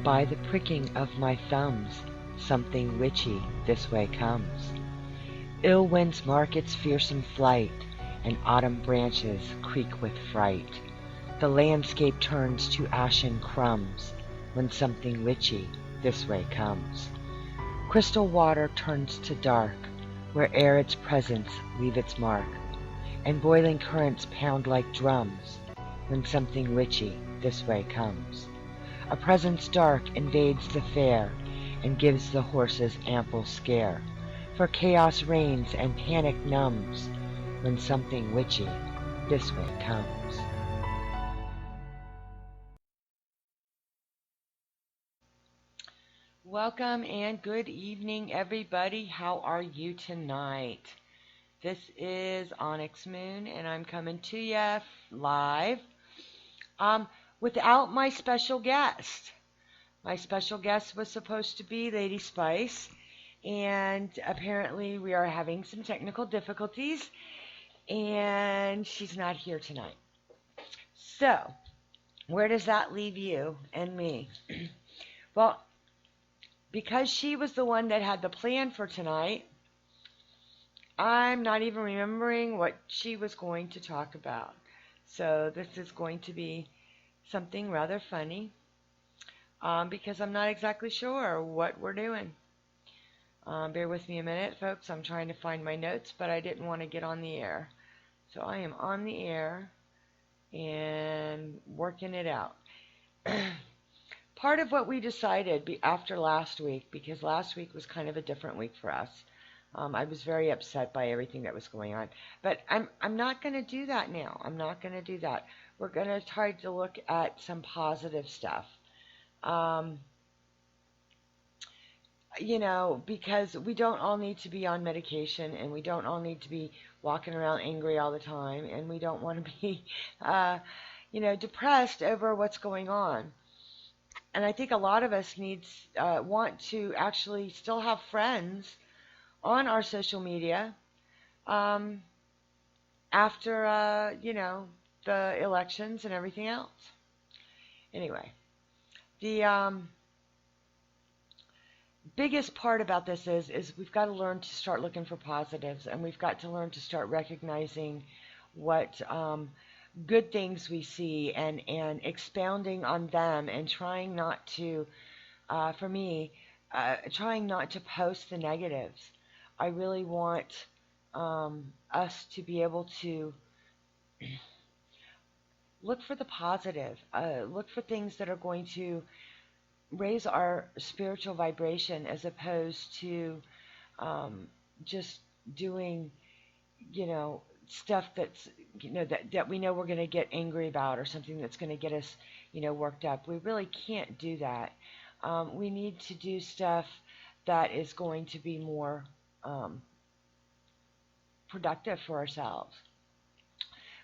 By the pricking of my thumbs, something witchy this way comes. Ill winds mark its fearsome flight, and autumn branches creak with fright. The landscape turns to ashen crumbs when something witchy this way comes. Crystal water turns to dark where'er its presence leave its mark, and boiling currents pound like drums when something witchy this way comes. A presence dark invades the fair and gives the horses ample scare, for chaos reigns and panic numbs when something witchy this way comes. Welcome and good evening, everybody. How are you tonight? This is Onyx Moon, and I'm coming to you live without my special guest. My special guest was supposed to be Lady Spice, and apparently we are having some technical difficulties, and she's not here tonight. So, where does that leave you and me? Well, because she was the one that had the plan for tonight, I'm not even remembering what she was going to talk about. So this is going to be something rather funny because I'm not exactly sure what we're doing. Bear with me a minute, folks. I'm trying to find my notes, but I didn't want to get on the air. So I am on the air and working it out. Part of what we decided after last week, because last week was kind of a different week for us, I was very upset by everything that was going on. But I'm not going to do that now. I'm not going to do that. We're going to try to look at some positive stuff. Because we don't all need to be on medication, and we don't all need to be walking around angry all the time, and we don't want to be, depressed over what's going on. And I think a lot of us want to actually still have friends on our social media after, the elections and everything else. Anyway, the biggest part about this is we've got to learn to start looking for positives, and we've got to learn to start recognizing what good things we see and expounding on them, and trying not to, for me, trying not to post the negatives. I really want us to be able to look for the positive, look for things that are going to raise our spiritual vibration, as opposed to just doing, stuff that's, that we know we're going to get angry about, or something that's going to get us, worked up. We really can't do that. We need to do stuff that is going to be more productive for ourselves.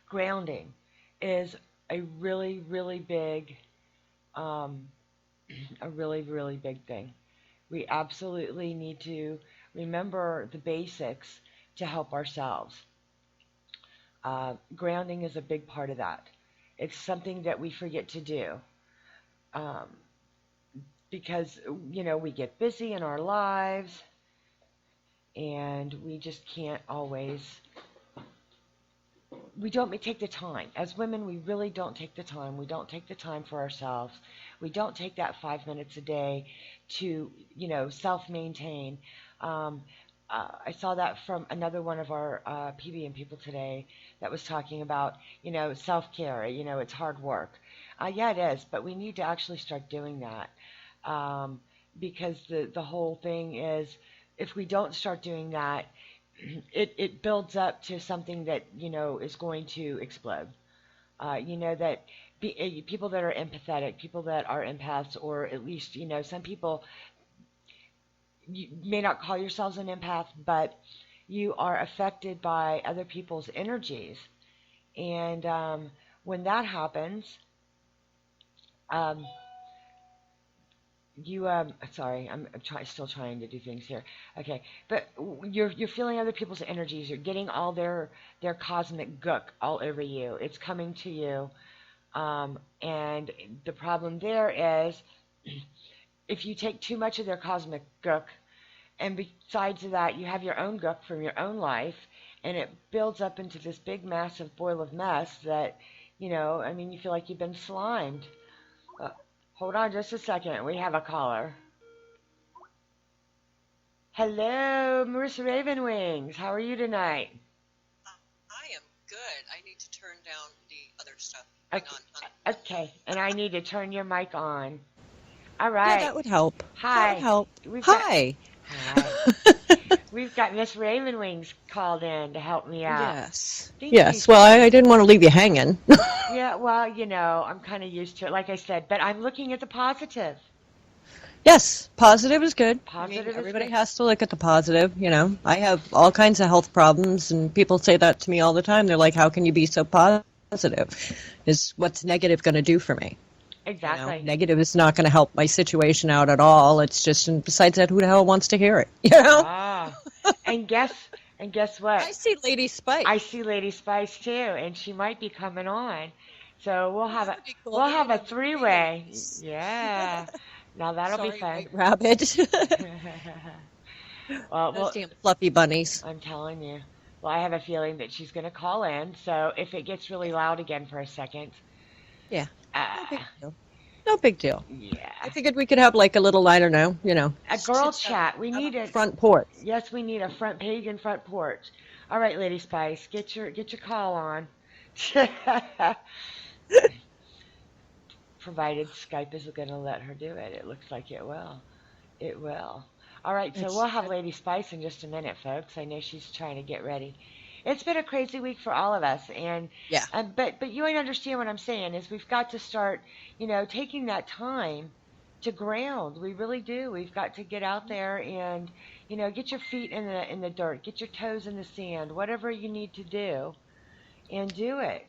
Grounding is a really, really big, really big thing. We absolutely need to remember the basics to help ourselves. Grounding is a big part of that. It's something that we forget to do because, we get busy in our lives, and we just can't always, we don't take the time. As women, we really don't take the time. We don't take the time for ourselves. We don't take that 5 minutes a day to, self-maintain. I saw that from another one of our PBM people today that was talking about, self-care. It's hard work. Yeah, it is, but we need to actually start doing that, because the whole thing is, if we don't start doing that, it builds up to something that, is going to explode. That people that are empathetic, people that are empaths, or at least, some people, you may not call yourselves an empath, but you are affected by other people's energies. And when that happens, sorry, I'm still trying to do things here. Okay, but you're feeling other people's energies. You're getting all their cosmic gook all over you. It's coming to you, and the problem there is if you take too much of their cosmic gook, and besides that, you have your own gook from your own life, and it builds up into this big, massive boil of mess that, I mean, you feel like you've been slimed. Uh, Hold on just a second. We have a caller. Hello, Marissa Ravenwings. How are you tonight? I am good. I need to turn down the other stuff. Hang Okay, on, honey. okay, and I need to turn your mic on. All Yeah, right. that would help. That would Hi. help. We've got Hi. Hi. We've got Miss Ravenwings called in to help me out. Yes. Thank you. Yes. Well, I didn't want to leave you hanging. Yeah, well, I'm kind of used to it, like I said, but I'm looking at the positive. Yes, positive is good. I mean, Positive is everybody good. has to look at the positive, I have all kinds of health problems, and people say that to me all the time. They're like, how can you be so positive? Is what's negative going to do for me? Exactly. Negative is not going to help my situation out at all. It's just, and besides that, who the hell wants to hear it? Ah, and guess what? I see Lady Spice. I see Lady Spice too, and she might be coming on. So we'll Oh, have that a would be cool. we'll Then have we'd a have three-way. Ravenwings. Yeah. Now that'll be Sorry, fun. White Rabbit. Well, Those damn fluffy bunnies. I'm telling you. Well, I have a feeling that she's going to call in. So if it gets really loud again for a second, Yeah, no big uh, deal. No big deal. I yeah, figured we could have like a little, I don't know, a girl chat. We have need a it. front porch. Yes, we need a pagan front porch. All right, Lady Spice, get your call on. Provided Skype is going to let her do it. It looks like it will. It will. All right, so we'll It's have Lady Spice in just a minute, folks. I know she's trying to get ready. It's been a crazy week for all of us, and yeah. but you ain't understand what I'm saying is we've got to start, taking that time to ground. We really do. We've got to get out there and, get your feet in the dirt, get your toes in the sand, whatever you need to do, and do it.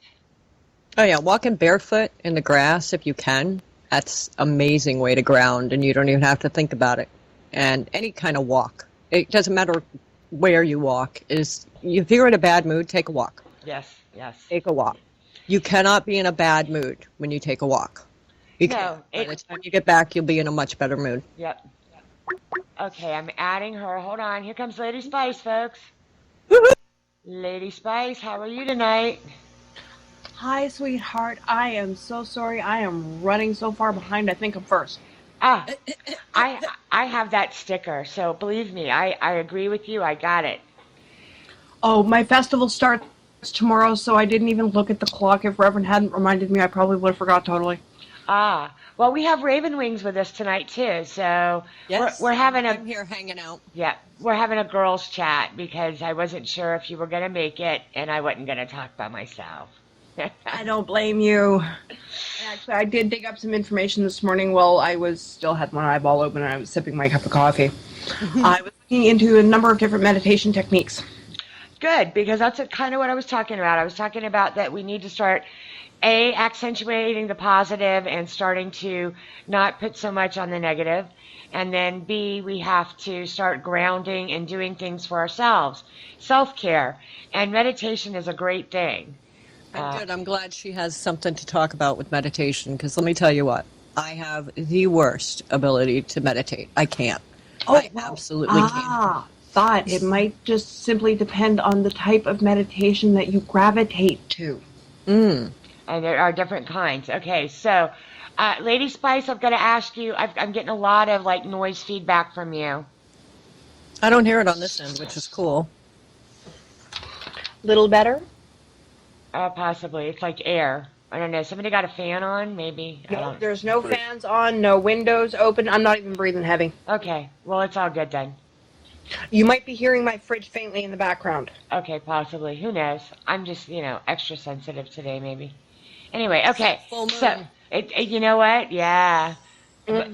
Oh yeah, walking barefoot in the grass if you can. That's amazing way to ground, and you don't even have to think about it. And any kind of walk. It doesn't matter where you walk. If you're in a bad mood, take a walk. Yes, yes. Take a walk. You cannot be in a bad mood when you take a walk. You can't. No, By the time you get back, you'll be in a much better mood. Yep. Okay, I'm adding her. Hold on. Here comes Lady Spice, folks. Lady Spice, how are you tonight? Hi, sweetheart. I am so sorry. I am running so far behind. I think I'm first. Ah, I I have that sticker, so believe me, I agree with you. I got it. Oh, my festival starts tomorrow, so I didn't even look at the clock. If Reverend hadn't reminded me, I probably would have forgot totally. Ah, well, we have Ravenwings with us tonight too, so we're Yes, having a I'm here hanging out. yeah, we're having a girls chat because I wasn't sure if you were gonna make it, and I wasn't gonna talk by myself. I don't blame you. Actually, I did dig up some information this morning while I still had one eyeball open and I was sipping my cup of coffee. I was looking into a number of different meditation techniques. Good, because that's kind of what I was talking about. I was talking about that we need to start accentuating the positive and starting to not put so much on the negative, and then B, we have to start grounding and doing things for ourselves, self-care, and meditation is a great thing. And good. I'm glad she has something to talk about with meditation, because let me tell you what, I have the worst ability to meditate. I can't. Oh, I well, absolutely can't. but it might just simply depend on the type of meditation that you gravitate to. Mm. And there are different kinds. Okay, so Lady Spice, I've got to ask you. I'm getting a lot of like noise feedback from you. I don't hear it on this end, which is cool. Little better? Possibly, it's like air. I don't know. Somebody got a fan on? Maybe. I No, don't. there's no fans on, no windows open. I'm not even breathing heavy. Okay, well, it's all good then. You might be hearing my fridge faintly in the background. Okay, possibly. Who knows? I'm just, extra sensitive today, maybe. Anyway, okay. Full So, moon. you know what? Yeah. Yes,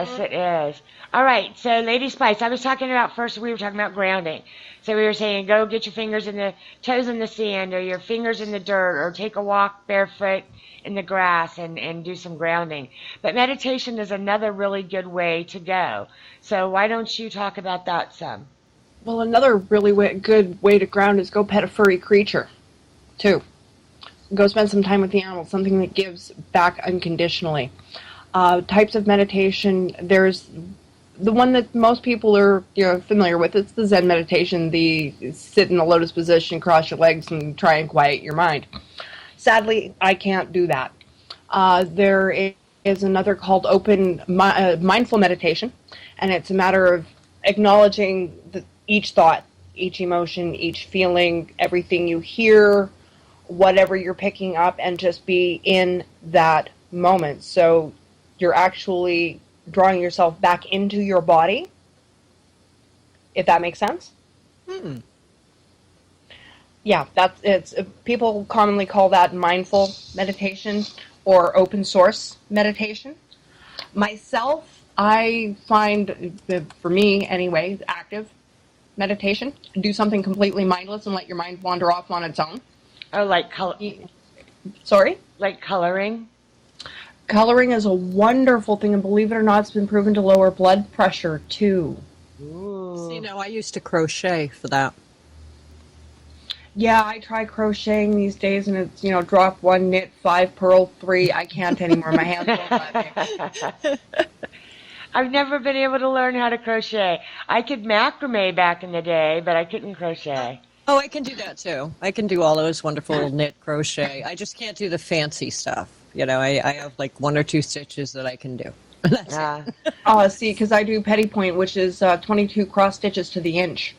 Mm-hmm. it is. All right. So, Lady Spice, I was talking about first. We were talking about grounding. So we were saying, go get your fingers in the toes in the sand, or your fingers in the dirt, or take a walk barefoot in the grass and do some grounding. But meditation is another really good way to go. So why don't you talk about that some? Well, another really good way to ground is go pet a furry creature, too. Go spend some time with the animal, something that gives back unconditionally. types of meditation. There's the one that most people are familiar with. It's the Zen meditation, the sit in a lotus position, cross your legs, and try and quiet your mind. Sadly, I can't do that. There is another called mindful meditation, and it's a matter of acknowledging each thought, each emotion, each feeling, everything you hear, whatever you're picking up, and just be in that moment. So you're actually drawing yourself back into your body, if that makes sense. Yeah, people commonly call that mindful meditation or open source meditation. Myself, I find, for me anyway, active meditation. Do something completely mindless and let your mind wander off on its own. Oh, Sorry? like coloring? Coloring is a wonderful thing, and believe it or not, it's been proven to lower blood pressure, too. Ooh. See, I used to crochet for that. Yeah, I try crocheting these days, and it's, drop 1, knit 5, purl 3. I can't anymore. My hands won't let me. I've never been able to learn how to crochet. I could macrame back in the day, but I couldn't crochet. Oh, I can do that too. I can do all those wonderful knit crochet. I just can't do the fancy stuff. I have like 1 or 2 stitches that I can do. That's it. See, because I do petty point, which is 22 cross stitches to the inch.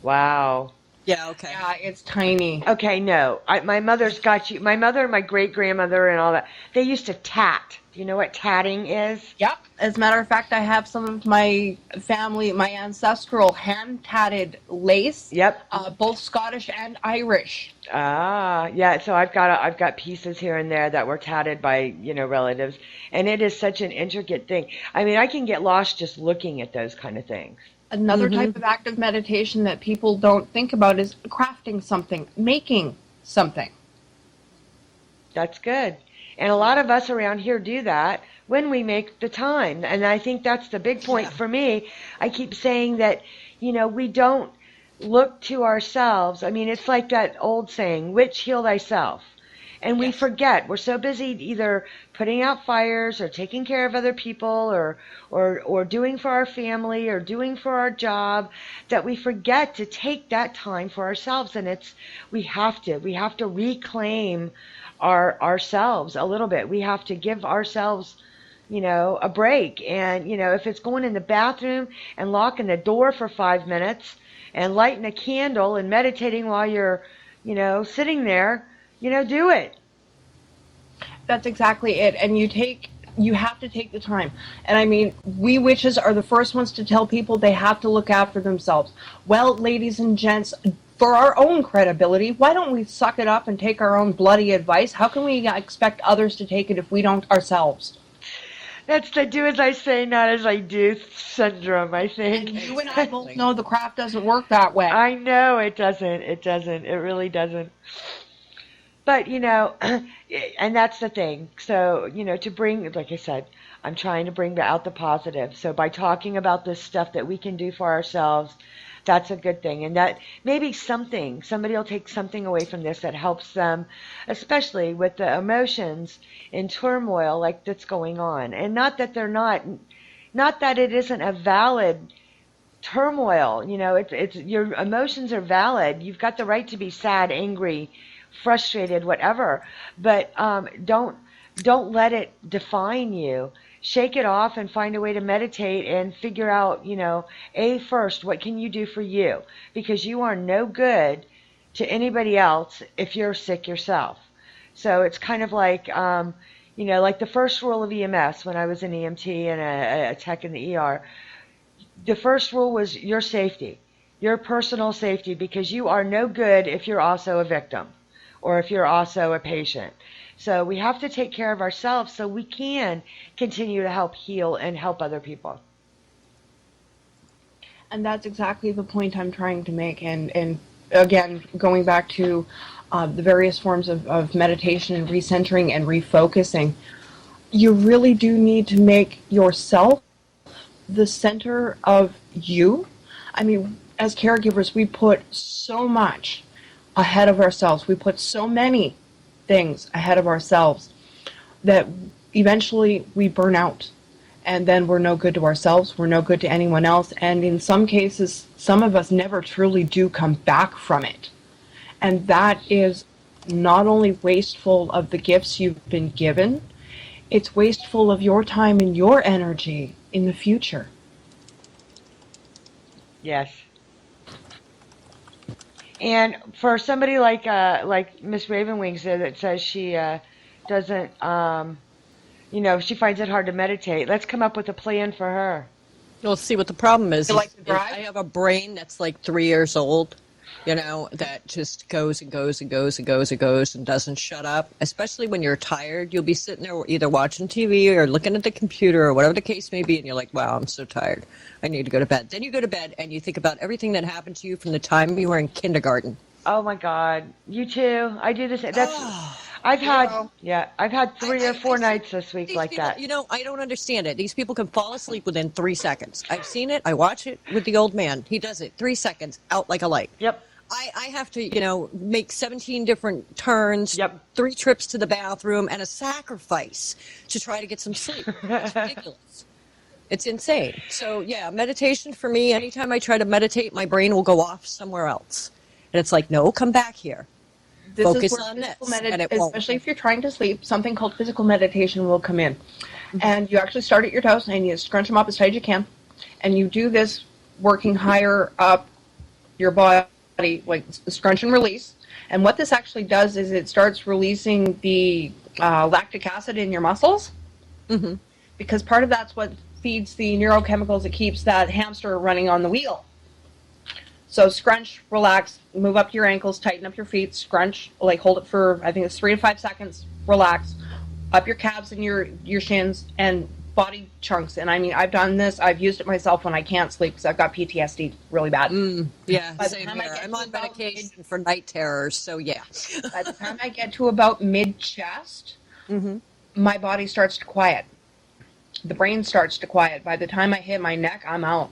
Wow. Yeah, okay. Yeah, it's tiny. Okay, no. My mother's got you. My mother and my great-grandmother and all that, they used to tat. Do you know what tatting is? Yep. As a matter of fact, I have some of my family, my ancestral hand-tatted lace. Yep. Both Scottish and Irish. Yeah. So I've got pieces here and there that were tatted by relatives, and it is such an intricate thing. I mean, I can get lost just looking at those kind of things. Another type of active meditation that people don't think about is crafting something, making something. That's good. And a lot of us around here do that when we make the time. And I think that's the big point for me. I keep saying that, we don't look to ourselves. I mean, it's like that old saying, "Witch, heal thyself." And we forget. We're so busy either putting out fires or taking care of other people or doing for our family or doing for our job that we forget to take that time for ourselves. And we have to reclaim ourselves a little bit. We have to give ourselves, a break. And, if it's going in the bathroom and locking the door for 5 minutes and lighting a candle and meditating while you're, sitting there, do it. That's exactly it. And you have to take the time. And I mean, we witches are the first ones to tell people they have to look after themselves. Well, ladies and gents, for our own credibility, why don't we suck it up and take our own bloody advice? How can we expect others to take it if we don't ourselves? That's the do as I say, not as I do syndrome, I think. And you and I both know the craft doesn't work that way. I know it doesn't. It doesn't. It really doesn't. But, and that's the thing. So, to bring, like I said, I'm trying to bring out the positive. So by talking about this stuff that we can do for ourselves, that's a good thing. And that maybe somebody will take something away from this that helps them, especially with the emotions in turmoil like that's going on. And not that it isn't a valid turmoil. It's your emotions are valid. You've got the right to be sad, angry, frustrated, whatever, but don't let it define you. Shake it off and find a way to meditate and figure out, first, what can you do for you? Because you are no good to anybody else if you're sick yourself. So it's kind of like, like the first rule of EMS when I was an EMT and a tech in the ER. The first rule was your safety, your personal safety, because you are no good if you're also a victim or if you're also a patient. So we have to take care of ourselves so we can continue to help heal and help other people. And that's exactly the point I'm trying to make. And again, going back to the various forms of meditation and recentering and refocusing, you really do need to make yourself the center of you. I mean, as caregivers, we put so much ahead of ourselves. We put so many things ahead of ourselves that eventually we burn out. And then we're no good to ourselves, we're no good to anyone else. And in some cases, some of us never truly do come back from it. And that is not only wasteful of the gifts you've been given, it's wasteful of your time and your energy in the future. Yes. And for somebody like Miss Ravenwings that says she doesn't she finds it hard to meditate. Let's come up with a plan for her. Well, see what the problem is. You like to Is drive? I have a brain that's like 3 years old, that just goes and goes and goes and goes and goes and doesn't shut up. Especially when you're tired, you'll be sitting there either watching TV or looking at the computer or whatever the case may be, and you're like, wow, I'm so tired. I need to go to bed. Then you go to bed and you think about everything that happened to you from the time you were in kindergarten. Oh my God, you too. I do this. I've had 3 or 4 nights this week like people, that. I don't understand it. These people can fall asleep within 3 seconds. I've seen it. I watch it with the old man. He does it 3 seconds, out like a light. Yep. I have to, make 17 different turns, Yep. 3 trips to the bathroom, and a sacrifice to try to get some sleep. It's ridiculous. It's insane. So, yeah, meditation for me, anytime I try to meditate, my brain will go off somewhere else. And it's like, no, come back here. This Focus is where on physical this, and it won't. especially if you're trying to sleep, something called physical meditation will come in. And you actually start at your toes and you scrunch them up as tight as you can. And you do this working higher up your body, like scrunch and release. And what this actually does is it starts releasing the lactic acid in your muscles. Mm-hmm. Because part of that's what feeds the neurochemicals that keeps that hamster running on the wheel. So scrunch, relax, move up your ankles, tighten up your feet, scrunch, like hold it for, I think it's 3 to 5 seconds, relax, up your calves and your shins, and body chunks. And I mean, I've done this, I've used it myself when I can't sleep because I've got PTSD really bad. Yeah, By the same time I here. get I'm to on about medication for night terrors, so yeah. By the time I get to about mid-chest, my body starts to quiet. The brain starts to quiet. By the time I hit my neck, I'm out.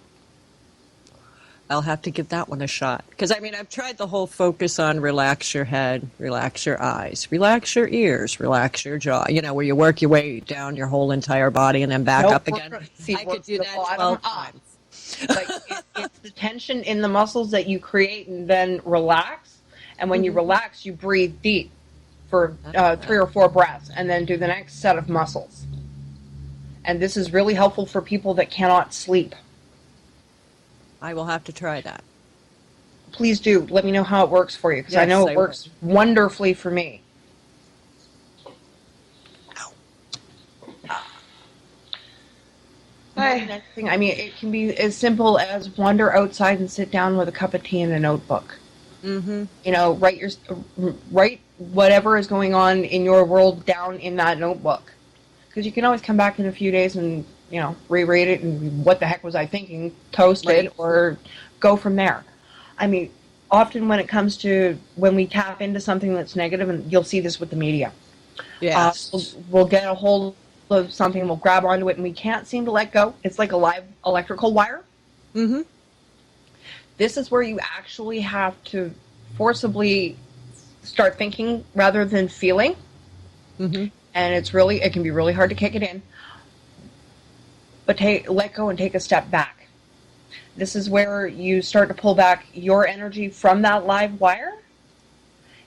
I'll have to give that one a shot. Because, I've tried the whole focus on relax your head, relax your eyes, relax your ears, relax your jaw, where you work your way down your whole entire body and then back up again. I could do that 12 times. Like, it's the tension in the muscles that you create and then relax. And when you relax, you breathe deep for 3 or 4 breaths and then do the next set of muscles. And this is really helpful for people that cannot sleep. I will have to try that. Please do. Let me know how it works for you, because I know it works wonderfully for me. Next thing, it can be as simple as wander outside and sit down with a cup of tea and a notebook. Write whatever is going on in your world down in that notebook, because you can always come back in a few days and reread it and what the heck was I thinking, toast it, or go from there. Often when it comes to when we tap into something that's negative, and you'll see this with the media. Yes. We'll get a hold of something, we'll grab onto it, and we can't seem to let go. It's like a live electrical wire. Mm-hmm. This is where you actually have to forcibly start thinking rather than feeling. Mm-hmm. And it can be really hard to kick it in. But let go and take a step back. This is where you start to pull back your energy from that live wire,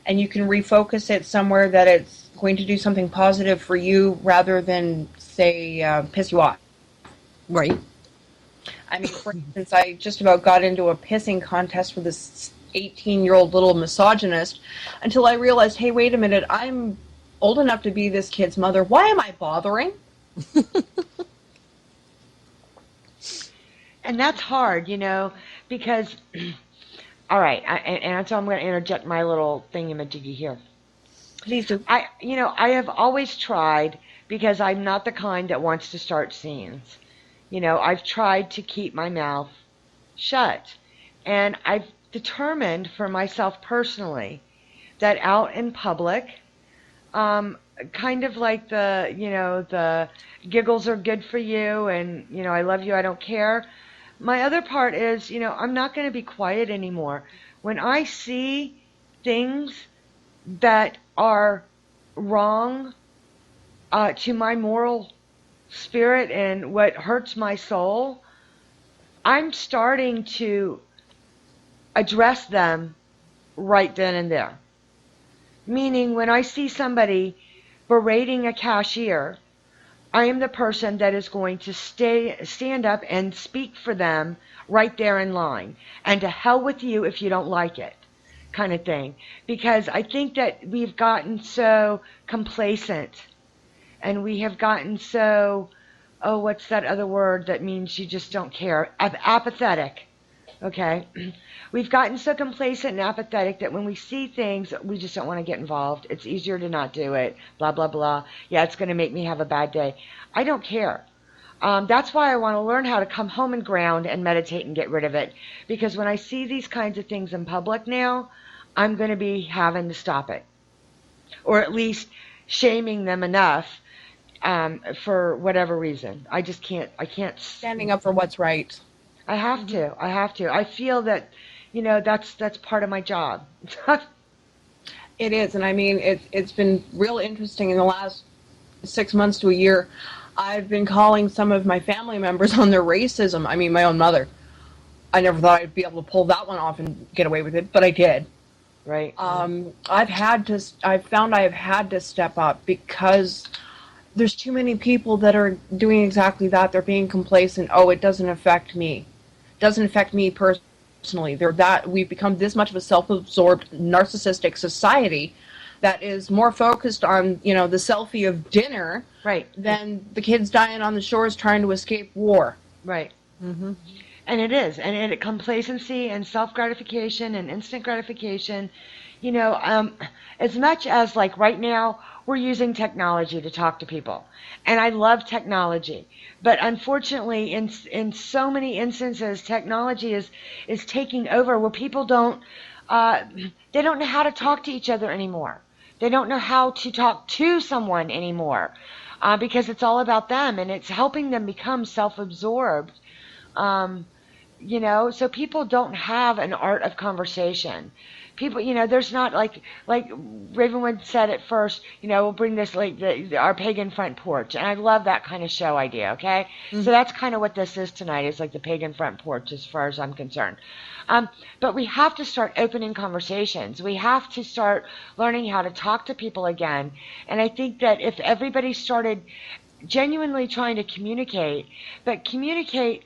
and you can refocus it somewhere that it's going to do something positive for you rather than, say, piss you off. Right. For instance, I just about got into a pissing contest with this 18-year-old little misogynist until I realized, hey, wait a minute, I'm old enough to be this kid's mother. Why am I bothering? And that's hard, because, all right, and so I'm going to interject my little thingamajiggy here. Please do. I have always tried, because I'm not the kind that wants to start scenes. I've tried to keep my mouth shut. And I've determined for myself personally that out in public, kind of like the giggles are good for you and, I love you, I don't care. My other part is, I'm not going to be quiet anymore. When I see things that are wrong, to my moral spirit and what hurts my soul, I'm starting to address them right then and there. Meaning, when I see somebody berating a cashier, I am the person that is going to stand up and speak for them right there in line. And to hell with you if you don't like it, kind of thing. Because I think that we've gotten so complacent, and we have gotten so, oh, what's that other word that means you just don't care? Apathetic. Okay? We've gotten so complacent and apathetic that when we see things, we just don't want to get involved. It's easier to not do it. Blah, blah, blah. Yeah, it's going to make me have a bad day. I don't care. That's why I want to learn how to come home and ground and meditate and get rid of it. Because when I see these kinds of things in public now, I'm going to be having to stop it. Or at least shaming them enough for whatever reason. I just can't. I can't. Standing up for what's right. I have to. I have to. I feel that, that's part of my job. It is, and I mean, it's been real interesting in the last 6 months to a year. I've been calling some of my family members on their racism. I mean, my own mother. I never thought I'd be able to pull that one off and get away with it, but I did. Right. I've found I have had to step up because there's too many people that are doing exactly that. They're being complacent. Oh, it doesn't affect me. It doesn't affect me personally. We've become this much of a self-absorbed, narcissistic society that is more focused on, the selfie of dinner, right, than the kids dying on the shores trying to escape war. Right. Mm-hmm. And it is. And complacency and self-gratification and instant gratification, as much as like right now, we're using technology to talk to people. And I love technology. But unfortunately, in so many instances, technology is taking over where people they don't know how to talk to each other anymore. They don't know how to talk to someone anymore because it's all about them, and it's helping them become self-absorbed. So people don't have an art of conversation. People, there's not like Ravenwood said at first, we'll bring this our pagan front porch. And I love that kind of show idea, okay? Mm-hmm. So that's kind of what this is tonight, is like the pagan front porch as far as I'm concerned. But we have to start opening conversations. We have to start learning how to talk to people again. And I think that if everybody started genuinely trying to communicate, but communicate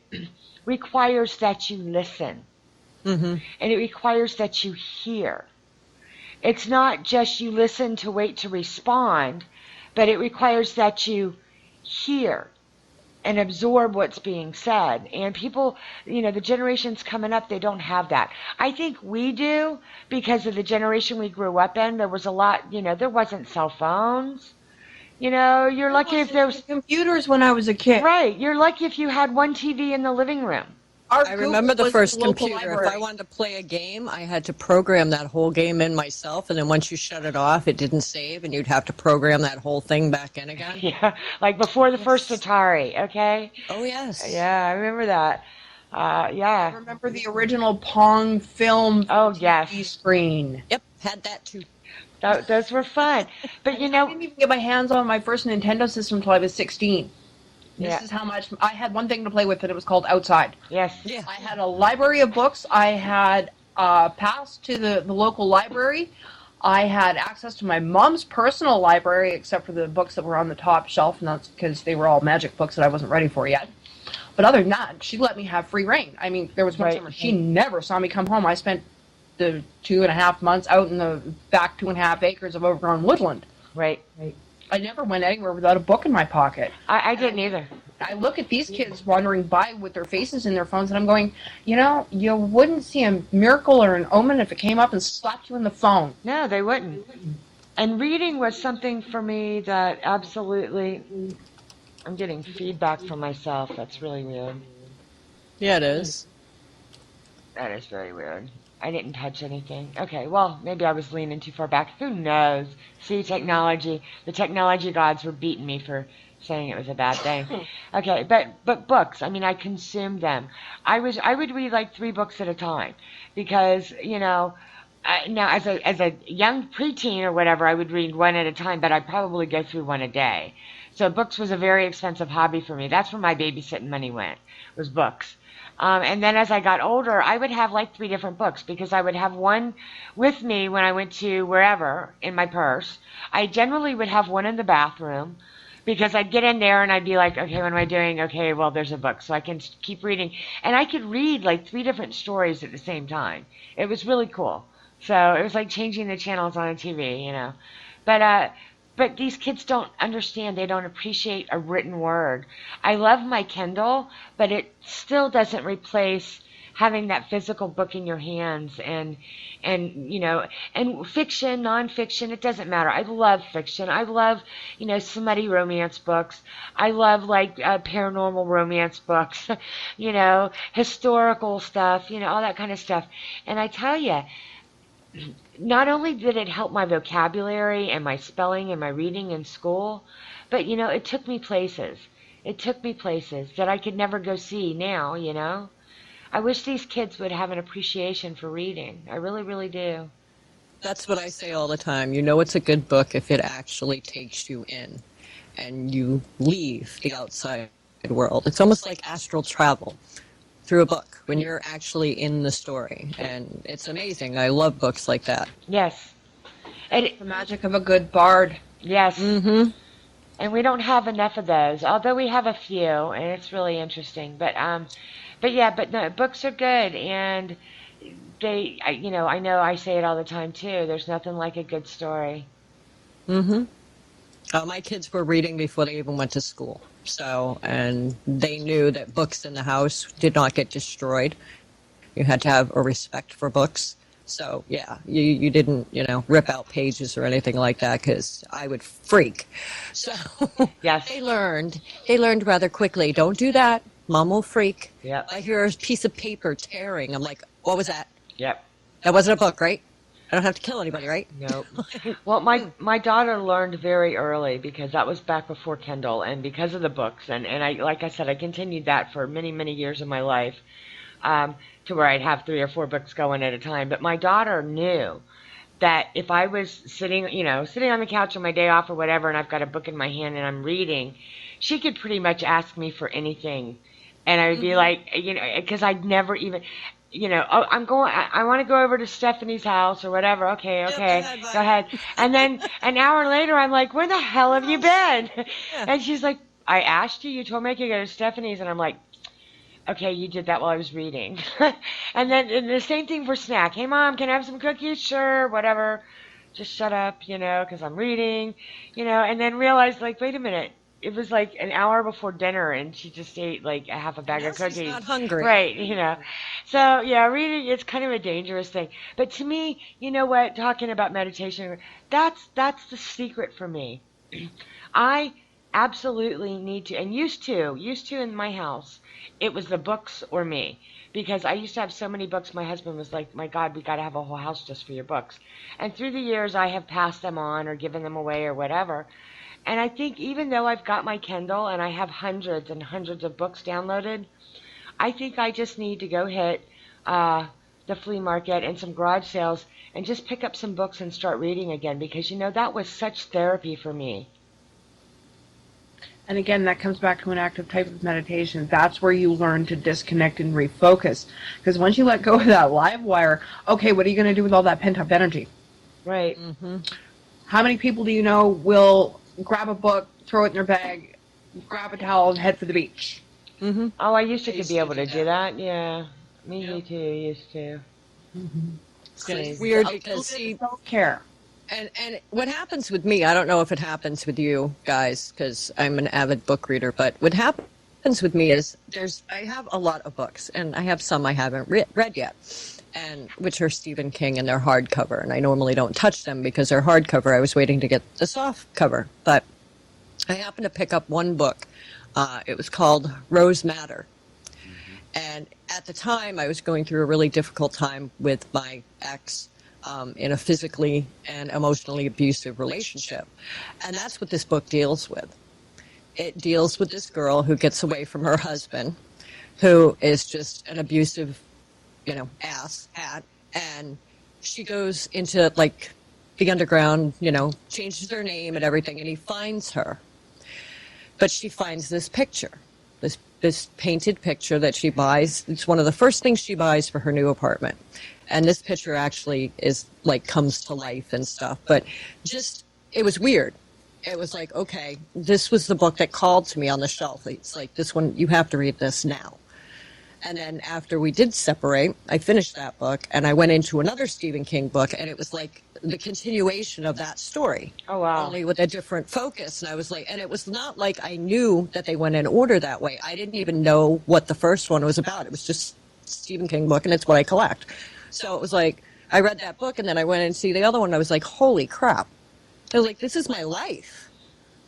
requires that you listen. Mm-hmm. And it requires that you hear. It's not just you listen to wait to respond, but it requires that you hear and absorb what's being said. And people, the generations coming up, they don't have that. I think we do because of the generation we grew up in. There was a lot, there wasn't cell phones. You're lucky if there was computers when I was a kid. Right. You're lucky if you had one TV in the living room. I remember the first computer. Library. If I wanted to play a game, I had to program that whole game in myself, and then once you shut it off, it didn't save, and you'd have to program that whole thing back in again. Yeah, like before the first Atari, okay? Oh, yes. Yeah, I remember that. Yeah. I remember the original Pong film TV screen. Yep, had that too. Those were fun. But, I didn't even get my hands on my first Nintendo system until I was 16. This is how much I had. One thing to play with, and it was called Outside. Yes. Yeah. I had a library of books. I had pass to the local library. I had access to my mom's personal library, except for the books that were on the top shelf, and that's because they were all magic books that I wasn't ready for yet. But other than that, she let me have free reign. I mean, there was one summer she never saw me come home. I spent the 2.5 months out in the back 2.5 acres of overgrown woodland. Right. I never went anywhere without a book in my pocket. I didn't either. I look at these kids wandering by with their faces in their phones, and I'm going, you wouldn't see a miracle or an omen if it came up and slapped you in the phone. No, they wouldn't. And reading was something for me that absolutely... I'm getting feedback from myself. That's really weird. Yeah, it is. That is very weird. I didn't touch anything. Okay, well, maybe I was leaning too far back. Who knows? See, technology. The technology gods were beating me for saying it was a bad thing. Okay, but books. I mean, I consumed them. I would read like 3 books at a time because, Now, as a young preteen or whatever, I would read one at a time, but I'd probably go through one a day. So books was a very expensive hobby for me. That's where my babysitting money went, was books. And then as I got older, I would have like 3 different books because I would have one with me when I went to wherever in my purse. I generally would have one in the bathroom because I'd get in there and I'd be like, okay, what am I doing? Okay, well, there's a book. So I can keep reading. And I could read like 3 different stories at the same time. It was really cool. So it was like changing the channels on a TV, you know. But these kids don't understand. They don't appreciate a written word. I love my Kindle, but it still doesn't replace having that physical book in your hands and you know, and fiction, nonfiction, it doesn't matter. I love fiction. I love, you know, smutty romance books. I love like paranormal romance books, you know, historical stuff, you know, all that kind of stuff. And I tell you, not only did it help my vocabulary and my spelling and my reading in school, but you know, it took me places. It took me places that I could never go see now, you know. I wish these kids would have an appreciation for reading. I really, really do. That's what I say all the time. You know it's a good book if it actually takes you in and you leave the outside world. It's almost like astral travel through a book when you're actually in the story. And it's amazing. I love books like that. Yes. The magic of a good bard. Yes. Mm-hmm. And we don't have enough of those, although we have a few, and it's really interesting. But yeah, but no, books are good, and you know I say it all the time too. There's nothing like a good story. Mm-hmm. My kids were reading before they even went to school. So, and they knew that books in the house did not get destroyed. You had to have a respect for books. So, yeah, you didn't, you know, rip out pages or anything like that because I would freak. So, Yes. they learned rather quickly. Don't do that. Mom will freak. Yep. I hear a piece of paper tearing. I'm like, what was that? Yep. That wasn't a book, right? I don't have to kill anybody, right? Nope. Well, my daughter learned very early because that was back before Kindle and because of the books. And I, like I said, I continued that for many, many years of my life to where I'd have 3 or 4 books going at a time. But my daughter knew that if I was sitting on the couch on my day off or whatever, and I've got a book in my hand and I'm reading, she could pretty much ask me for anything. And I would be like, you know, because I'd never even, you know, oh, I want to go over to Stephanie's house or whatever. Okay, go ahead. And then an hour later, I'm like, where the hell have you been? Yeah. And she's like, I asked you, you told me I could go to Stephanie's. And I'm like, okay, you did that while I was reading. And the same thing for snack. Hey, Mom, can I have some cookies? Sure, whatever. Just shut up, you know, because I'm reading, you know, and then realized, like, wait a minute. It was like an hour before dinner, and she just ate like a half a bag of cookies. She's not hungry. Right, you know. So, yeah, reading, it's kind of a dangerous thing. But to me, you know what, talking about meditation, that's the secret for me. I absolutely need to, and used to in my house, it was the books or me. Because I used to have so many books, my husband was like, my God, we got to have a whole house just for your books. And through the years, I have passed them on or given them away or whatever. And I think even though I've got my Kindle and I have hundreds and hundreds of books downloaded, I think I just need to go hit the flea market and some garage sales and just pick up some books and start reading again because, you know, that was such therapy for me. And again, that comes back to an active type of meditation. That's where you learn to disconnect and refocus. Because once you let go of that live wire, okay, what are you going to do with all that pent-up energy? Right. Mm-hmm. How many people do you know will grab a book, throw it in their bag, grab a towel, and head for the beach? Mm-hmm. Oh, I used to I used be to able to do do that. Yeah. Me Yeah. too, used to. It's weird A because little bit of self-care. And what happens with me, I don't know if it happens with you guys because I'm an avid book reader, but what happens with me is I have a lot of books and I have some I haven't read yet, and which are Stephen King and they're hardcover, and I normally don't touch them because they're hardcover. I was waiting to get the soft cover, but I happened to pick up one book. It was called Rose Madder. And at the time, I was going through a really difficult time with my ex in a physically and emotionally abusive relationship. And that's what this book deals with. It deals with this girl who gets away from her husband, who is just an abusive, you know, ass hat. And she goes into like the underground, changes her name and everything, and he finds her. But she finds this picture, this painted picture that she buys. It's one of the first things she buys for her new apartment. And this picture actually is like comes to life and stuff. But just, it was weird. It was like, okay, this was the book that called to me on the shelf. It's like, this one, you have to read this now. And then after we did separate, I finished that book and I went into another Stephen King book, and it was like the continuation of that story. Oh, wow. Only with a different focus. And I was like, and it was not like I knew that they went in order that way. I didn't even know what the first one was about. It was just Stephen King book, and it's what I collect. So it was like, I read that book and then I went and see the other one. And I was like, holy crap. I was like, this is my life.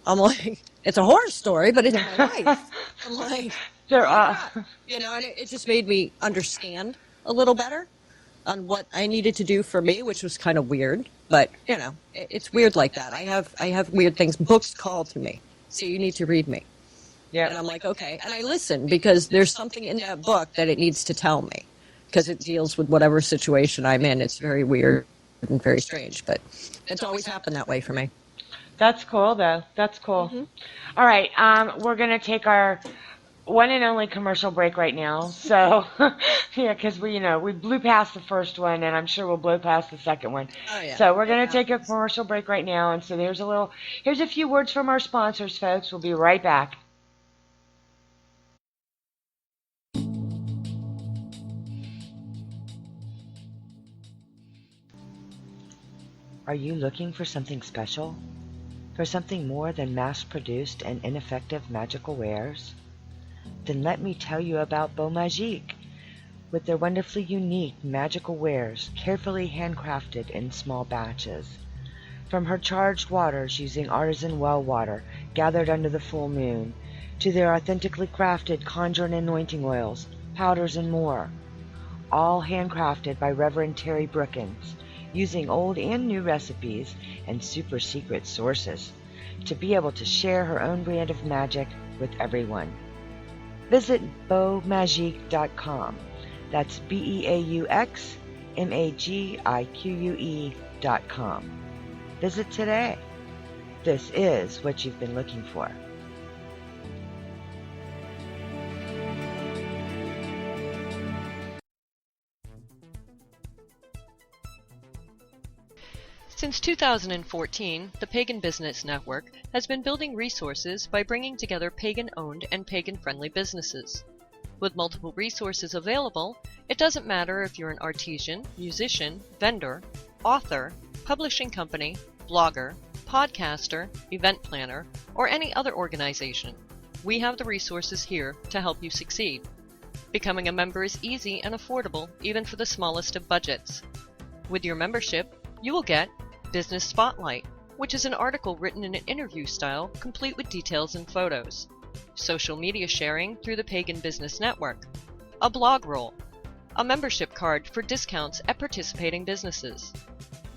I'm like, it's a horror story, but it's my life. I'm like, and it just made me understand a little better on what I needed to do for me, which was kind of weird. But, it's weird like that. I have weird things. Books call to me. So you need to read me. Yeah. And I'm like, okay. And I listen because there's something in that book that it needs to tell me, because it deals with whatever situation I'm in. It's very weird and very strange, but it's always happened that way for me. That's cool, though. That's cool. Mm-hmm. All right, we're going to take our one and only commercial break right now. So, yeah, because we blew past the first one, and I'm sure we'll blow past the second one. Oh, yeah. So we're going to take a commercial break right now, and so here's a few words from our sponsors, folks. We'll be right back. Are you looking for something special? For something more than mass-produced and ineffective magical wares? Then let me tell you about Beau Magique, with their wonderfully unique magical wares carefully handcrafted in small batches. From her charged waters using artisan well water gathered under the full moon, to their authentically crafted conjure and anointing oils, powders, and more. All handcrafted by Reverend Terry Brookins, using old and new recipes and super secret sources to be able to share her own brand of magic with everyone. Visit beaumagique.com. That's BEAUXMAGIQUE.com. Visit today. This is what you've been looking for. Since 2014, the Pagan Business Network has been building resources by bringing together Pagan-owned and Pagan-friendly businesses. With multiple resources available, it doesn't matter if you're an artisan, musician, vendor, author, publishing company, blogger, podcaster, event planner, or any other organization. We have the resources here to help you succeed. Becoming a member is easy and affordable, even for the smallest of budgets. With your membership, you will get Business Spotlight, which is an article written in an interview style, complete with details and photos. Social media sharing through the Pagan Business Network. A blog roll. A membership card for discounts at participating businesses.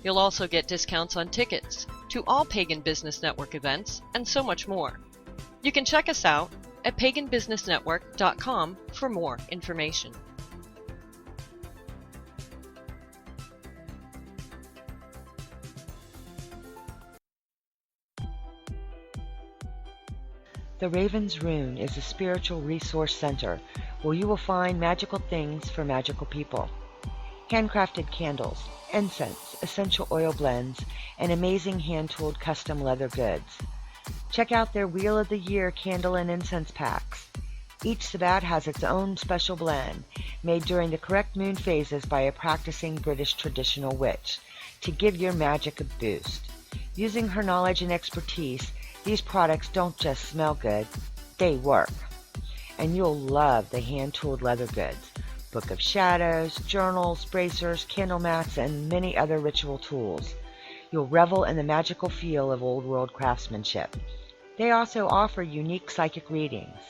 You'll also get discounts on tickets to all Pagan Business Network events, and so much more. You can check us out at paganbusinessnetwork.com for more information. The Raven's Rune is a spiritual resource center where you will find magical things for magical people. Handcrafted candles, incense, essential oil blends, and amazing hand-tooled custom leather goods. Check out their Wheel of the Year candle and incense packs. Each Sabbat has its own special blend, made during the correct moon phases by a practicing British traditional witch, to give your magic a boost. Using her knowledge and expertise, these products don't just smell good, they work. And you'll love the hand-tooled leather goods, Book of Shadows, journals, bracers, candle mats, and many other ritual tools. You'll revel in the magical feel of old world craftsmanship. They also offer unique psychic readings.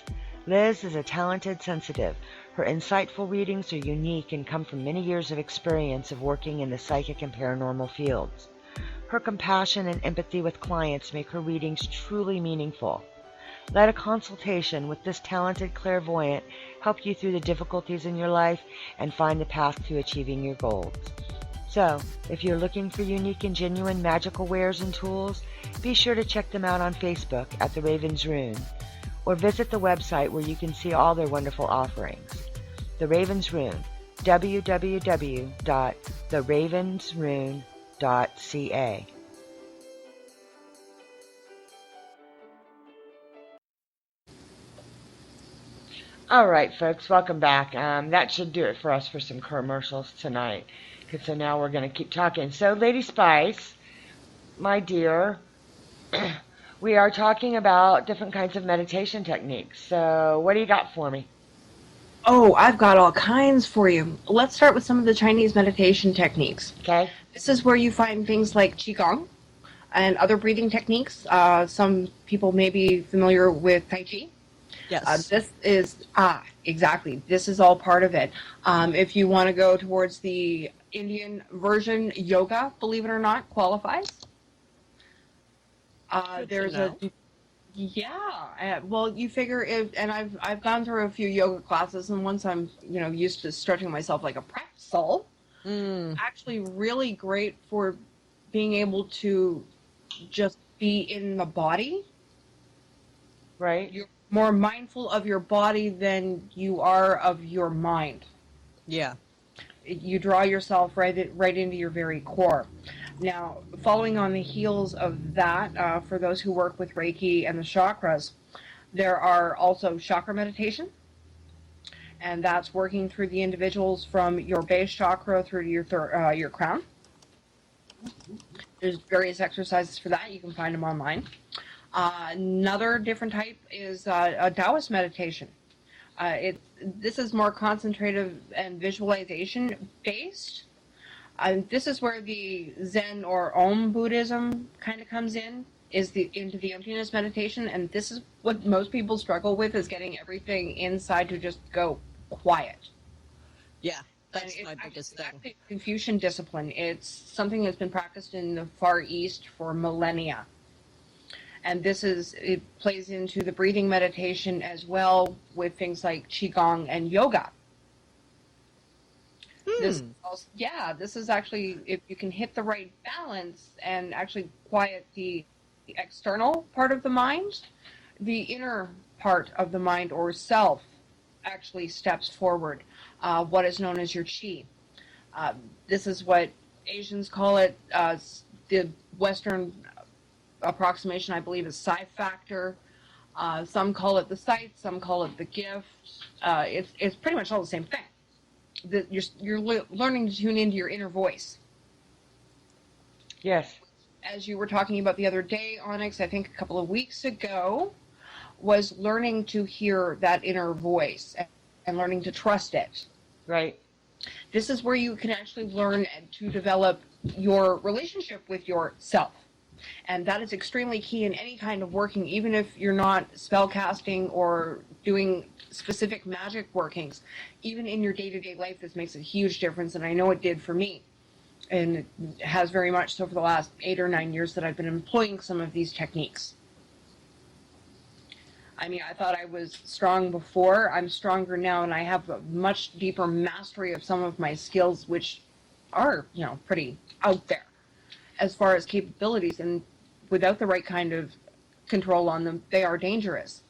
Liz is a talented sensitive. Her insightful readings are unique and come from many years of experience of working in the psychic and paranormal fields. Her compassion and empathy with clients make her readings truly meaningful. Let a consultation with this talented clairvoyant help you through the difficulties in your life and find the path to achieving your goals. So, if you're looking for unique and genuine magical wares and tools, be sure to check them out on Facebook at The Raven's Rune, or visit the website where you can see all their wonderful offerings. The Raven's Rune, www.theravensrune.ca. All right, folks, welcome back. That should do it for us for some commercials tonight. So now we're going to keep talking. So, Lady Spice, my dear, we are talking about different kinds of meditation techniques. So, what do you got for me? Oh, I've got all kinds for you. Let's start with some of the Chinese meditation techniques. Okay. This is where you find things like Qigong and other breathing techniques. Some people may be familiar with Tai Chi. Yes. This is, exactly. This is all part of it. If you want to go towards the Indian version, yoga, believe it or not, qualifies. There's a, yeah. Well, you figure if, and I've gone through a few yoga classes, and once I'm, used to stretching myself like a pretzel, actually really great for being able to just be in the body. Right. You're more mindful of your body than you are of your mind. Yeah. You draw yourself right into your very core. Now, following on the heels of that, for those who work with Reiki and the chakras, there are also chakra meditation, and that's working through the individuals from your base chakra through to your crown. There's various exercises for that. You can find them online. Another different type is a Taoist meditation. This is more concentrative and visualization based. This is where the Zen or Om Buddhism kind of comes in, into the emptiness meditation, and this is what most people struggle with, is getting everything inside to just go quiet. Yeah, that's And my biggest thing. Actually a Confucian discipline. It's something that's been practiced in the Far East for millennia. And it plays into the breathing meditation as well, with things like Qigong and yoga. This is actually, if you can hit the right balance and actually quiet the external part of the mind, the inner part of the mind or self actually steps forward, what is known as your qi. This is what Asians call it. The Western approximation, I believe, is psi factor. Some call it the sight, some call it the gift. It's pretty much all the same thing. You're learning to tune into your inner voice. Yes. As you were talking about the other day, Onyx, I think a couple of weeks ago, was learning to hear that inner voice and learning to trust it. Right. This is where you can actually learn to develop your relationship with yourself. And that is extremely key in any kind of working, even if you're not spell casting or doing specific magic workings. Even in your day-to-day life, this makes a huge difference, and I know it did for me. And it has very much so for the last 8 or 9 years that I've been employing some of these techniques. I mean, I thought I was strong before. I'm stronger now, and I have a much deeper mastery of some of my skills, which are, pretty out there as far as capabilities, and without the right kind of control on them, they are dangerous.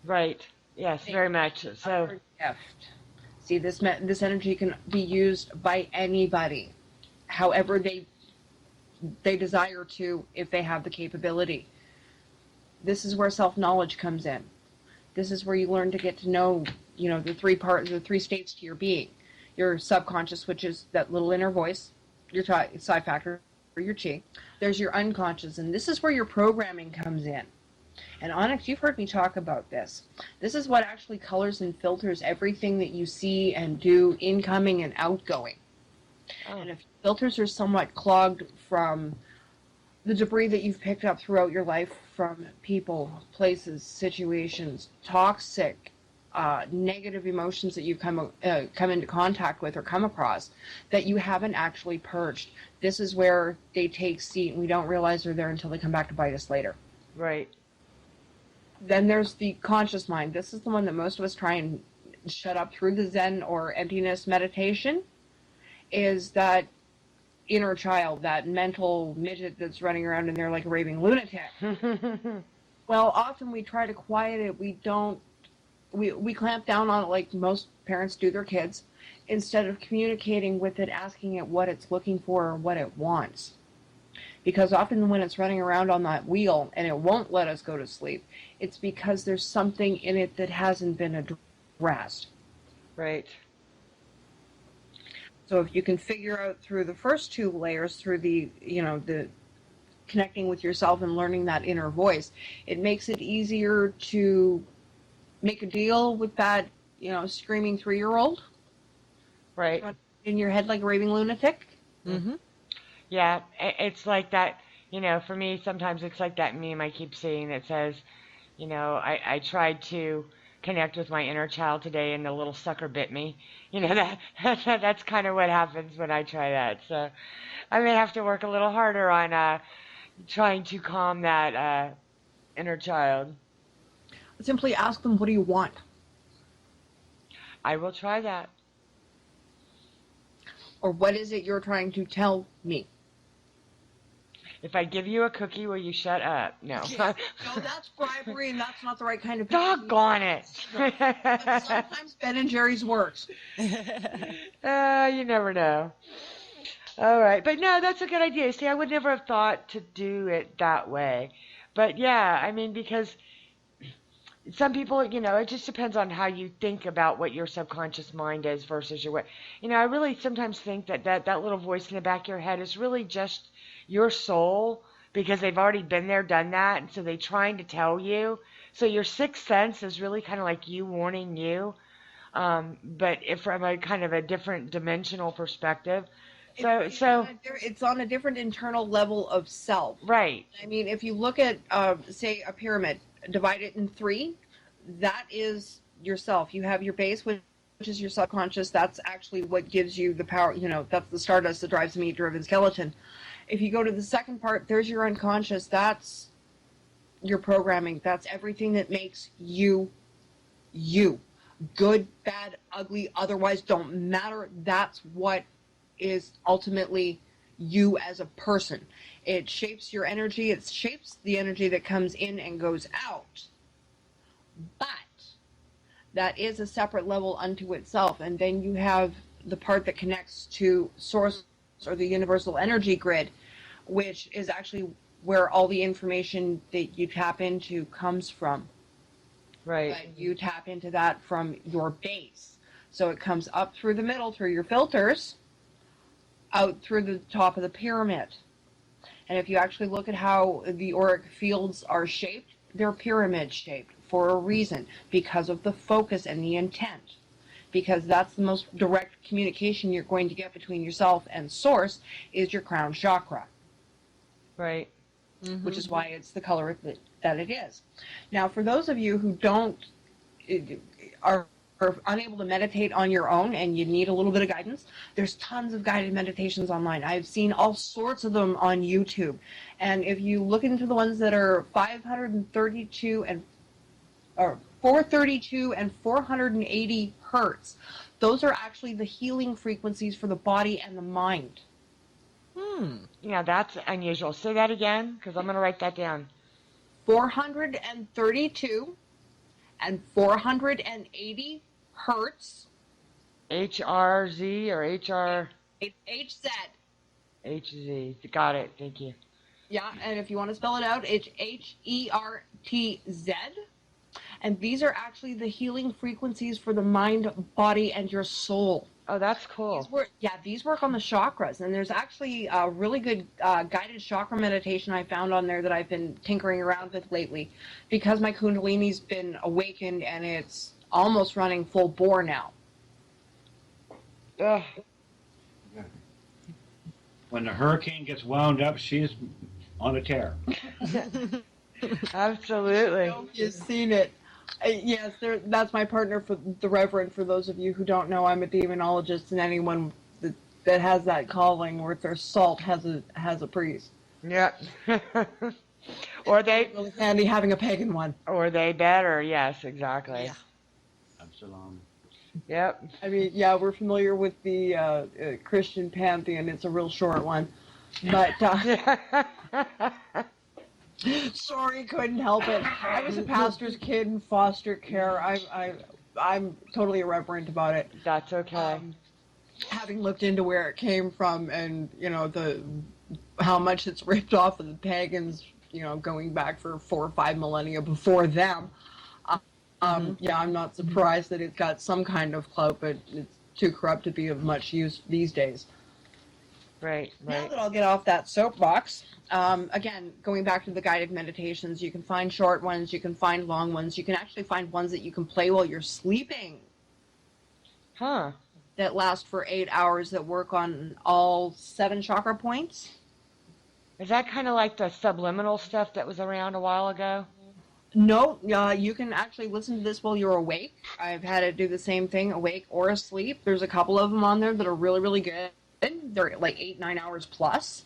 Right. Yes, very much. So, see, this energy can be used by anybody, however they desire to, if they have the capability. This is where self-knowledge comes in. This is where you learn to get to know, the three states to your being. Your subconscious, which is that little inner voice, your psi factor, your chi. There's your unconscious, and this is where your programming comes in. And Onyx, you've heard me talk about this. This is what actually colors and filters everything that you see and do, incoming and outgoing. Oh. And if filters are somewhat clogged from the debris that you've picked up throughout your life from people, places, situations, toxic, negative emotions that you've come into contact with or come across that you haven't actually purged, this is where they take seat, and we don't realize they're there until they come back to bite us later. Right. Then there's the conscious mind. This is the one that most of us try and shut up through the Zen or emptiness meditation, is that inner child, that mental midget that's running around in there like a raving lunatic. Well, often we try to quiet it. We clamp down on it like most parents do their kids, instead of communicating with it, asking it what it's looking for or what it wants. Because often when it's running around on that wheel and it won't let us go to sleep, it's because there's something in it that hasn't been addressed. Right. So if you can figure out through the first two layers, through the connecting with yourself and learning that inner voice, it makes it easier to make a deal with that, screaming 3-year-old Right. in your head like a raving lunatic. Mm-hmm. Yeah, it's like that, for me, sometimes it's like that meme I keep seeing that says, I tried to connect with my inner child today and the little sucker bit me. That's kind of what happens when I try that. So I may have to work a little harder on trying to calm that inner child. Simply ask them, what do you want? I will try that. Or what is it you're trying to tell me? If I give you a cookie, will you shut up? No. Yeah. No, that's bribery, and that's not the right kind of Doggone it. But sometimes Ben and Jerry's works. You never know. All right. But no, that's a good idea. See, I would never have thought to do it that way. But yeah, I mean, because some people, it just depends on how you think about what your subconscious mind is versus your way. I really sometimes think that little voice in the back of your head is really just your soul, because they've already been there, done that, and so they're trying to tell you. So your sixth sense is really kind of like you warning you, but if from a kind of a different dimensional perspective. It's on a different internal level of self. Right. I mean, if you look at, say, a pyramid, divide it in 3, that is yourself. You have your base, which is your subconscious. That's actually what gives you the power. That's the stardust that drives the meat-driven skeleton. If you go to the second part, there's your unconscious. That's your programming. That's everything that makes you, you. Good, bad, ugly, otherwise don't matter. That's what is ultimately you as a person. It shapes your energy. It shapes the energy that comes in and goes out. But that is a separate level unto itself. And then you have the part that connects to source or the universal energy grid, which is actually where all the information that you tap into comes from. Right. But you tap into that from your base. So it comes up through the middle, through your filters, out through the top of the pyramid. And if you actually look at how the auric fields are shaped, they're pyramid shaped for a reason, because of the focus and the intent. Because that's the most direct communication you're going to get between yourself and source, is your crown chakra. Right. Mm-hmm. Which is why it's the color that it is. Now, for those of you who are unable to meditate on your own and you need a little bit of guidance, there's tons of guided meditations online. I've seen all sorts of them on YouTube. And if you look into the ones that are 432 and 480 hertz, those are actually the healing frequencies for the body and the mind. Yeah, that's unusual. Say that again, because I'm going to write that down. 432 and 480 hertz. HRZ or HR? It's HZ. HZ. Got it. Thank you. Yeah, and if you want to spell it out, it's HERTZ. And these are actually the healing frequencies for the mind, body, and your soul. Oh, that's cool. These work on the chakras. And there's actually a really good guided chakra meditation I found on there that I've been tinkering around with lately, because my Kundalini's been awakened and it's almost running full bore now. Ugh. When the hurricane gets wound up, she's on a tear. Absolutely. You've seen it. Yes, that's my partner for the Reverend. For those of you who don't know, I'm a demonologist, and anyone that has that calling worth their salt has a priest. Yeah. Or they really handy having a pagan one. Or they better. Yes, exactly. Yeah. Absalom. Yep. I mean, yeah, we're familiar with the Christian pantheon. It's a real short one, but sorry, couldn't help it. I was a pastor's kid in foster care. I'm totally irreverent about it. That's okay. Having looked into where it came from, and the how much it's ripped off of the pagans, going back for 4 or 5 millennia before them. Yeah, I'm not surprised that it's got some kind of clout, but it's too corrupt to be of much use these days. Right, Now right. that I'll get off that soapbox, again, going back to the guided meditations, you can find short ones, you can find long ones, you can actually find ones that you can play while you're sleeping Huh. that last for 8 hours that work on all 7 chakra points. Is that kind of like the subliminal stuff that was around a while ago? No, you can actually listen to this while you're awake. I've had it do the same thing, awake or asleep. There's a couple of them on there that are really, really good. They're like 8-9 hours plus.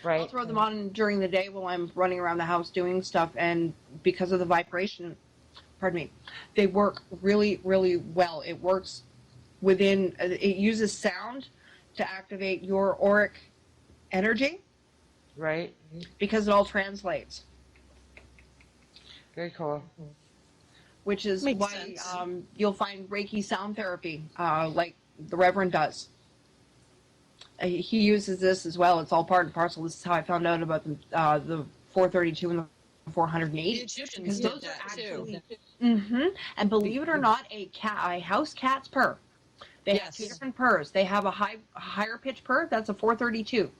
Right. I'll throw them on during the day while I'm running around the house doing stuff, and because of the vibration, pardon me, they work really, really well. It works within, it uses sound to activate your auric energy Right. because it all translates. Very cool. Which is Makes why sense. You'll find Reiki sound therapy, like the Reverend does. He uses this as well. It's all part and parcel. This is how I found out about the 432 and the 480. The Egyptians Because did those are that actually, too. And believe it or not, a house cat's purr. They have Yes. 2 different purrs. They have a higher pitch purr. That's a 432.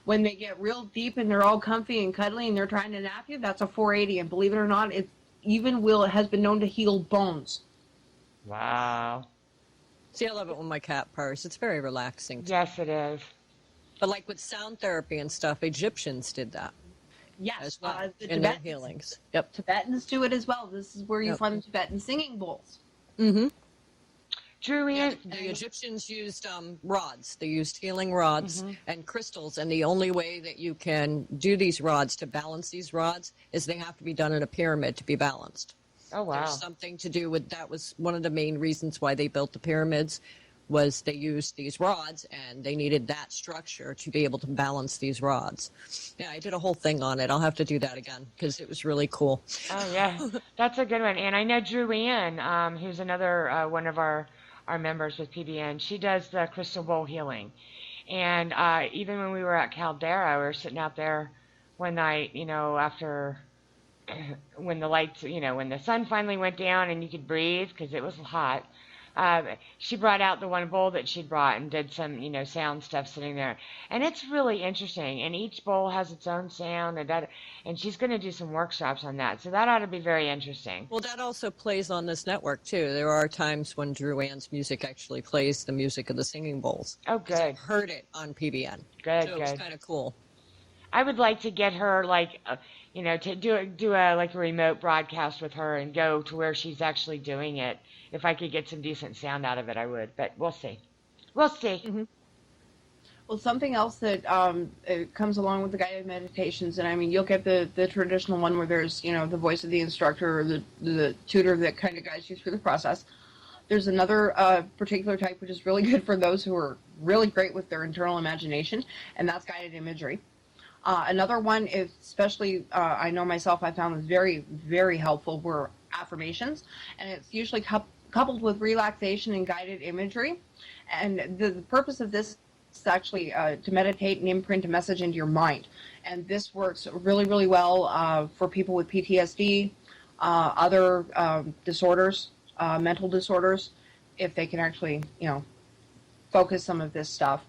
When they get real deep and they're all comfy and cuddly and they're trying to nap you, that's a 480. And believe it or not, it has been known to heal bones. Wow. See, I love it when my cat purrs. It's very relaxing. Yes, it is. But like with sound therapy and stuff, Egyptians did that Yes, as well the in their Tibetans, healings. Yep. Tibetans do it as well. This is where you Yep. find the Tibetan singing bowls. Mm-hmm. Drew Yeah, Ann. the Egyptians used rods. They used healing rods and crystals, and the only way that you can do these rods to balance these rods is they have to be done in a pyramid to be balanced. Oh, wow. There's something to do with that. Was one of the main reasons why they built the pyramids, was they used these rods and they needed that structure to be able to balance these rods. Yeah, I did a whole thing on it. I'll have to do that again because it was really cool. Oh, yeah. That's a good one. And I know Drew Ann, who's another one of our members with PBN. She does the crystal bowl healing. And even when we were at Caldera, we were sitting out there one night, after when the lights, when the sun finally went down and you could breathe because it was hot. She brought out the one bowl that she'd brought and did some, sound stuff sitting there. And it's really interesting. And each bowl has its own sound. And she's going to do some workshops on that. So that ought to be very interesting. Well, that also plays on this network, too. There are times when Drew Ann's music actually plays the music of the singing bowls. Oh, 'Cause good. I've heard it on PBN. Good, So it's good. kind of cool. I would like to get her, to do a remote broadcast with her and go to where she's actually doing it. If I could get some decent sound out of it, I would. But we'll see. We'll see. Mm-hmm. Well, something else that it comes along with the guided meditations, and I mean, you'll get the traditional one where there's, the voice of the instructor or the tutor that kind of guides you through the process. There's another particular type which is really good for those who are really great with their internal imagination, and that's guided imagery. Another one, especially I know myself, I found was very, very helpful, were affirmations, and it's usually coupled with relaxation and guided imagery. And the purpose of this is actually to meditate and imprint a message into your mind. And this works really, really well for people with PTSD, other disorders, mental disorders, if they can actually, focus some of this stuff.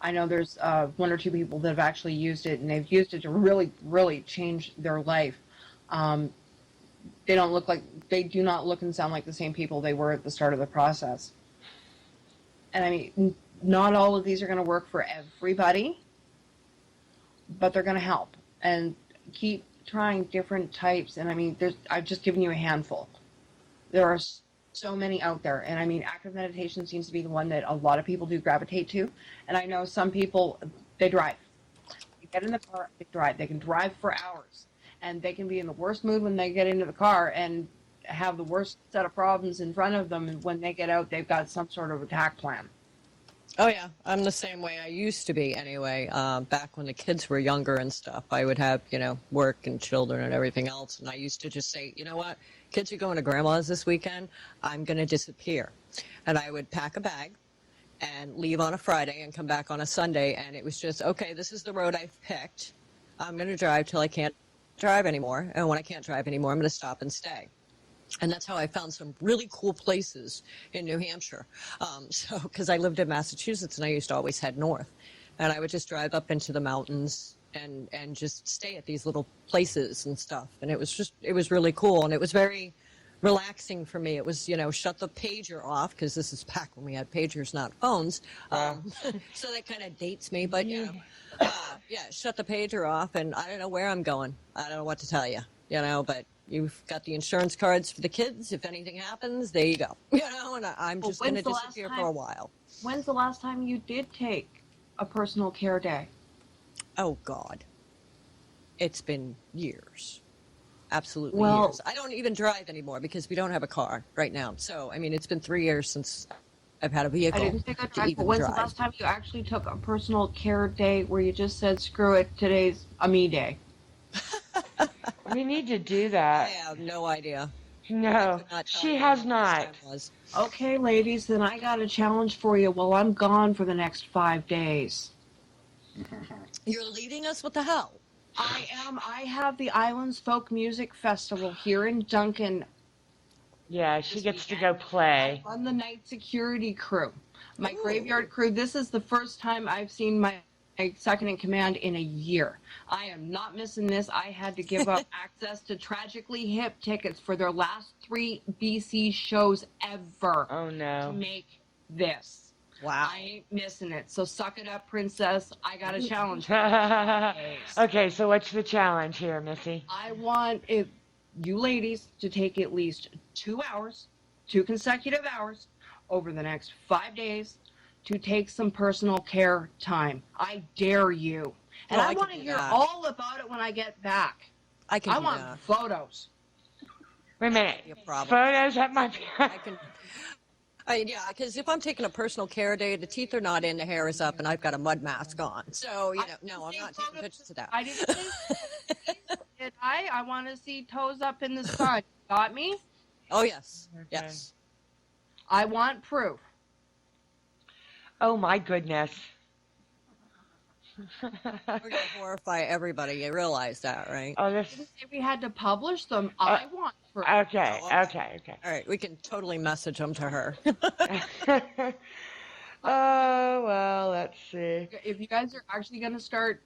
I know there's 1 or 2 people that have actually used it, and they've used it to really, really change their life. They do not look and sound like the same people they were at the start of the process. And I mean, not all of these are going to work for everybody, but they're going to help. And keep trying different types. And I mean, I've just given you a handful. There are so many out there. And I mean, active meditation seems to be the one that a lot of people do gravitate to. And I know some people, they drive. You get in the car, they drive. They can drive for hours. And they can be in the worst mood when they get into the car, and have the worst set of problems in front of them, and when they get out, they've got some sort of attack plan. Oh yeah, I'm the same way. I used to be anyway. Back when the kids were younger and stuff, I would have, work and children and everything else, and I used to just say, you know what, kids are going to grandma's this weekend. I'm going to disappear, and I would pack a bag and leave on a Friday and come back on a Sunday, and it was just, okay, this is the road I've picked. I'm going to drive till I can't drive anymore, and when I can't drive anymore, I'm going to stop and stay. And that's how I found some really cool places in New Hampshire. Because I lived in Massachusetts and I used to always head north. And I would just drive up into the mountains and just stay at these little places and stuff. And it was really cool. And it was very relaxing for me. It was, shut the pager off, because this is back when we had pagers, not phones. So that kind of dates me. But, shut the pager off. And I don't know where I'm going. I don't know what to tell you, but you've got the insurance cards for the kids. If anything happens, there you go. And I'm just going to disappear for a while. When's the last time you did take a personal care day? Oh, God. It's been years. Absolutely Well, years. I don't even drive anymore because we don't have a car right now. So, it's been 3 years since I've had a vehicle. I didn't think I'd to drive, even but when's drive. the last time you actually took a personal care day where you just said, screw it, today's a me day? We need to do I that. have no idea. No, she has not. Okay, ladies, then I got a challenge for you. Well, I'm gone for the next 5 days. You're leaving us? What the hell? I am. I have the Islands Folk Music Festival here in Duncan. Yeah, she This gets to weekend. go play. I run the night security crew. My Ooh. graveyard crew. This is the first time I've seen my second in command in a year. I am not missing this. I had to give up access to Tragically Hip tickets for their last 3 BC shows ever Oh, to no. make this. Wow. I ain't missing it. So suck it up, princess. I got a challenge. Okay, so what's the challenge here, Missy? I want you ladies to take at least 2 hours, 2 consecutive hours, over the next 5 days to take some personal care time. I dare you. And Oh, I I can want to do hear that. all about it when I get back. I can I do want that. photos. Wait a minute. Be a problem. Photos at my... I can. Yeah, because if I'm taking a personal care day, the teeth are not in, the hair is up, and I've got a mud mask on. So, no, I'm not taking pictures of that. I didn't say did I? I want to see toes up in the sun. Got me? Oh, yes. Okay. Yes. I want proof. Oh, my goodness. We're going to horrify everybody. You realize that, right? Oh, this... If we had to publish them, I want proof. Okay, Oh, okay. All right, we can totally message them to her. Oh, well, let's see. If you guys are actually going to start,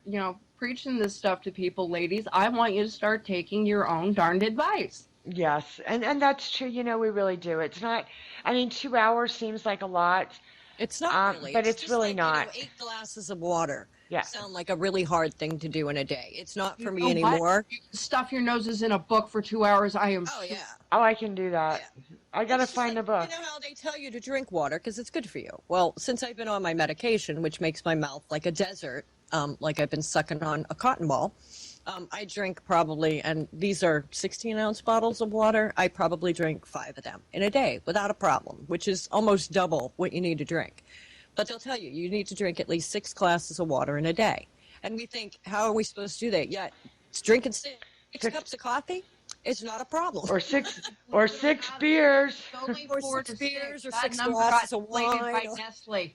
preaching this stuff to people, ladies, I want you to start taking your own darned advice. Yes, and that's true. We really do. It's not, 2 hours seems like a lot. It's not really. But it's just really like, not. 8 glasses of water. Yeah. Sound like a really hard thing to do in a day. It's not for me You know what? anymore. You can stuff your noses in a book for 2 hours. I am. Oh, yeah. Oh, I can do that. I gotta It's just find like, a book. You know how they tell you to drink water because it's good for you? Well, since I've been on my medication, which makes my mouth like a desert, like I've been sucking on a cotton ball, I drink probably, and these are 16-ounce bottles of water, I probably drink 5 of them in a day without a problem, which is almost double what you need to drink. But they'll tell you, you need to drink at least 6 glasses of water in a day. And we think, how are we supposed to do that? Yet, drinking 6 cups of coffee is not a problem. Or six beers. It's only Or 4 6 to beers 6. or That 6 number glasses got of inflated wine. by Nestle.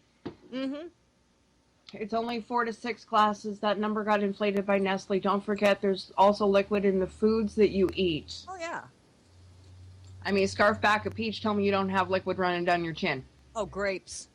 Mm-hmm. It's only 4 to 6 glasses. That number got inflated by Nestle. Don't forget, there's also liquid in the foods that you eat. Oh, yeah. Scarf back a peach. Tell me you don't have liquid running down your chin. Oh, grapes.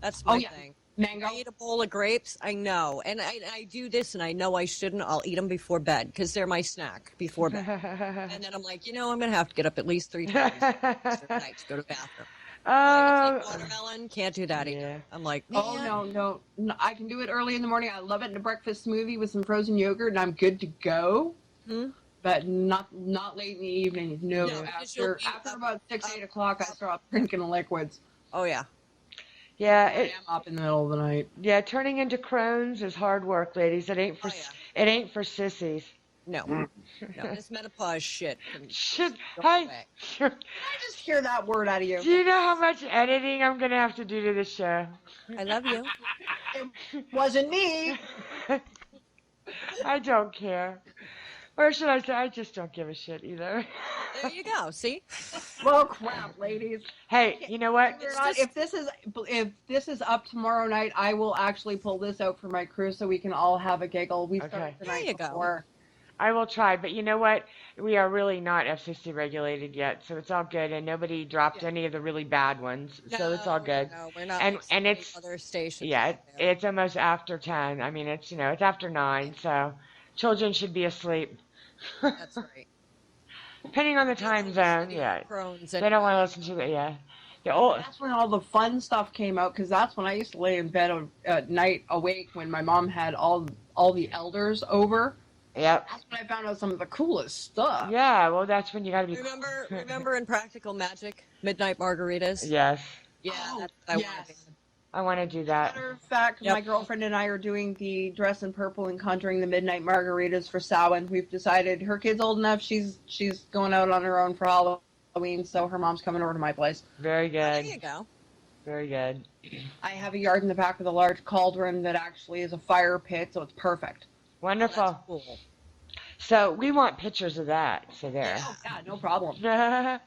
That's my Oh, yeah. thing. Mango. I eat a bowl of grapes. I know. And I do this, and I know I shouldn't. I'll eat them before bed because they're my snack before bed. And then I'm like, I'm going to have to get up at least 3 times tonight to go to the bathroom. Like, watermelon, can't do that either. Yeah. I'm like, man. Oh, no. I can do it early in the morning. I love it in a breakfast smoothie with some frozen yogurt, and I'm good to go. Hmm? But not late in the evening. No, No, because you'll after be about 6, 8 o'clock, I start drinking liquids. Oh, yeah. Yeah, I am up in the middle of the night. turning into Crohn's is hard work, ladies. It ain't for Oh, yeah. sissies. No. No, this menopause shit can Should go I? away. Did I just hear that word out of you? Do you know how much editing I'm gonna have to do to this show? I love you. It wasn't me. I don't care. Or should I say, I just don't give a shit either. There you go. See? Well, crap, ladies. Hey, you know what? Believe it or not, if this is up tomorrow night, I will actually pull this out for my crew so we can all have a giggle. We started Okay. the There night you go. before. I will try, but you know what? We are really not FCC regulated yet, so it's all good, and nobody dropped Yeah. any of the really bad ones, so it's all good. No, we're not And- like and so many it's- other stations. Yeah, out there. it's almost after 10. I mean, it's it's after 9, so children should be asleep. That's right. Depending on the They don't time listen zone, to yeah. Crohn's They don't want to listen to the, yeah. The old, That's when all the fun stuff came out, because that's when I used to lay in bed at night awake when my mom had all the elders over. yep. That's when I found out some of the coolest stuff. Yeah, well, that's when you gotta be. Remember in Practical Magic, Midnight Margaritas? Yes, Yeah, Oh, that's what I yes. wanted. I want to do that. Matter of fact, Yep. my girlfriend and I are doing the dress in purple and conjuring the midnight margaritas for Samhain. We've decided her kid's old enough; she's going out on her own for Halloween, so her mom's coming over to my place. Very There good. you go. Very good. I have a yard in the back with a large cauldron that actually is a fire pit, so it's perfect. Wonderful. That's cool. So we want pictures of that. So there. Oh, yeah, no problem. Yeah.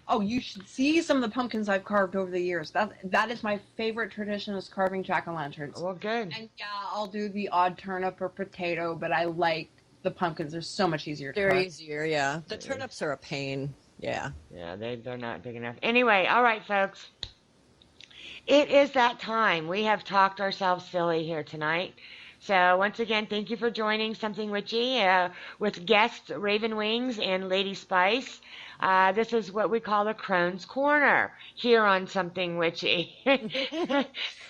Oh, you should see some of the pumpkins I've carved over the years. That is my favorite tradition, is carving jack-o'-lanterns. Well, good. And yeah, I'll do the odd turnip or potato, but I like the pumpkins. They're so much easier to They're carve. easier, yeah. The turnips are a pain. Yeah. Yeah, they're not big enough. Anyway, all right, folks. It is that time. We have talked ourselves silly here tonight. So once again, thank you for joining Something Witchy with guests Ravenwings and Lady Spice. This is what we call the Crone's Corner here on Something Witchy.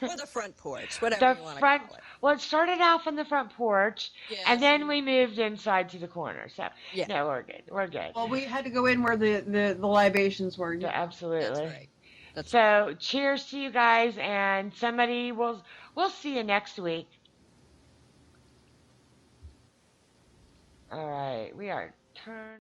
Or the front porch, whatever you want to call it. Well, it started out from the front porch, Yeah, and then we moved inside to the corner. So, Yeah. no, we're good. We're good. Well, we had to go in where the libations were. Yeah, absolutely. That's right. That's So, cheers to you guys, and we'll see you next week. All right, we are turned.